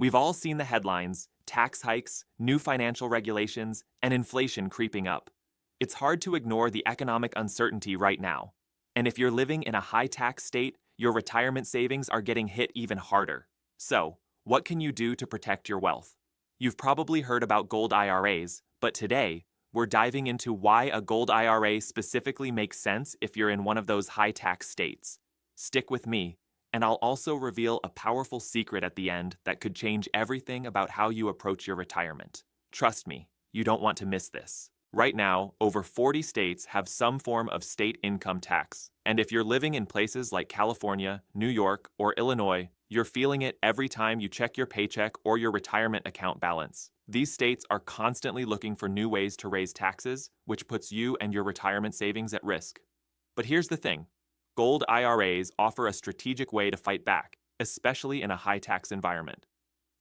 We've all seen the headlines: tax hikes, new financial regulations, and inflation creeping up. It's hard to ignore the economic uncertainty right now. And if you're living in a high-tax state, your retirement savings are getting hit even harder. So, what can you do to protect your wealth? You've probably heard about gold IRAs, but today, we're diving into why a gold IRA specifically makes sense if you're in one of those high-tax states. Stick with me, and I'll also reveal a powerful secret at the end that could change everything about how you approach your retirement. Trust me, you don't want to miss this. Right now, over 40 states have some form of state income tax, and if you're living in places like California, New York, or Illinois, you're feeling it every time you check your paycheck or your retirement account balance. These states are constantly looking for new ways to raise taxes, which puts you and your retirement savings at risk. But here's the thing: gold IRAs offer a strategic way to fight back, especially in a high-tax environment.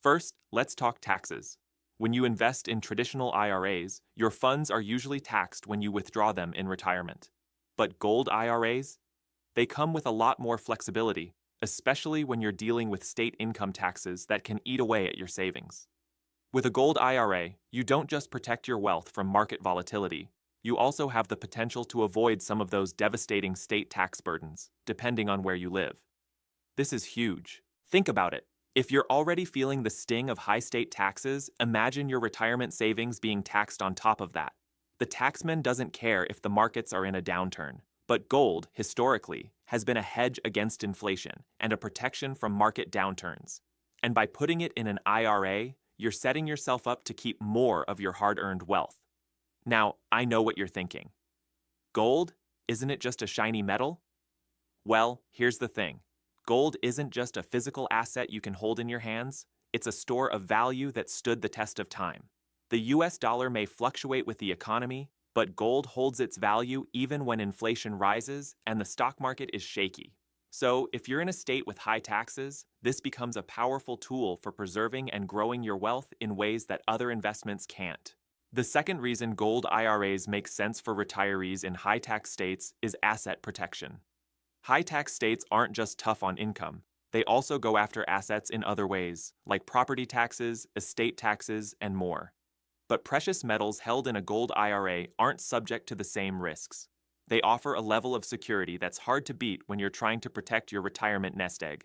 First, let's talk taxes. When you invest in traditional IRAs, your funds are usually taxed when you withdraw them in retirement. But gold IRAs? They come with a lot more flexibility, especially when you're dealing with state income taxes that can eat away at your savings. With a gold IRA, you don't just protect your wealth from market volatility, you also have the potential to avoid some of those devastating state tax burdens, depending on where you live. This is huge. Think about it. If you're already feeling the sting of high state taxes, imagine your retirement savings being taxed on top of that. The taxman doesn't care if the markets are in a downturn, but gold, historically, has been a hedge against inflation and a protection from market downturns. And by putting it in an IRA, you're setting yourself up to keep more of your hard-earned wealth. Now, I know what you're thinking. Gold? Isn't it just a shiny metal? Well, here's the thing. Gold isn't just a physical asset you can hold in your hands, it's a store of value that stood the test of time. The US dollar may fluctuate with the economy, but gold holds its value even when inflation rises and the stock market is shaky. So, if you're in a state with high taxes, this becomes a powerful tool for preserving and growing your wealth in ways that other investments can't. The second reason gold IRAs make sense for retirees in high-tax states is asset protection. High-tax states aren't just tough on income. They also go after assets in other ways, like property taxes, estate taxes, and more. But precious metals held in a gold IRA aren't subject to the same risks. They offer a level of security that's hard to beat when you're trying to protect your retirement nest egg.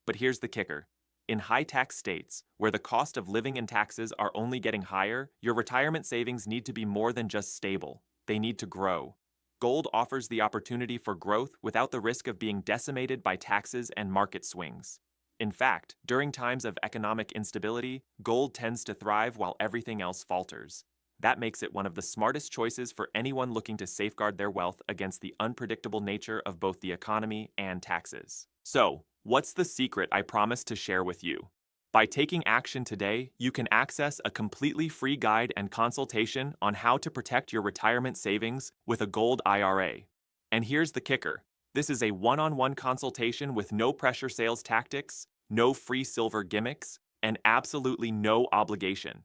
But here's the kicker. In high-tax states, where the cost of living and taxes are only getting higher, your retirement savings need to be more than just stable. They need to grow. Gold offers the opportunity for growth without the risk of being decimated by taxes and market swings. In fact, during times of economic instability, gold tends to thrive while everything else falters. That makes it one of the smartest choices for anyone looking to safeguard their wealth against the unpredictable nature of both the economy and taxes. So, what's the secret I promised to share with you? By taking action today, you can access a completely free guide and consultation on how to protect your retirement savings with a gold IRA. And here's the kicker. This is a one-on-one consultation with no pressure sales tactics, no free silver gimmicks, and absolutely no obligation.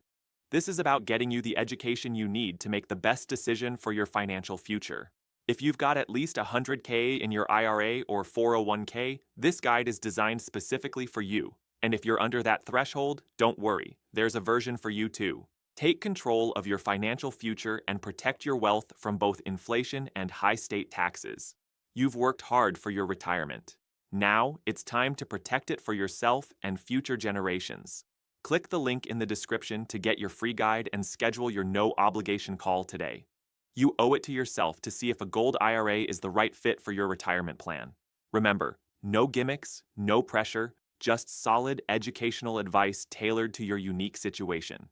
This is about getting you the education you need to make the best decision for your financial future. If you've got at least $100K in your IRA or 401K, this guide is designed specifically for you. And if you're under that threshold, don't worry, there's a version for you too. Take control of your financial future and protect your wealth from both inflation and high state taxes. You've worked hard for your retirement. Now, it's time to protect it for yourself and future generations. Click the link in the description to get your free guide and schedule your no-obligation call today. You owe it to yourself to see if a gold IRA is the right fit for your retirement plan. Remember, no gimmicks, no pressure, just solid educational advice tailored to your unique situation.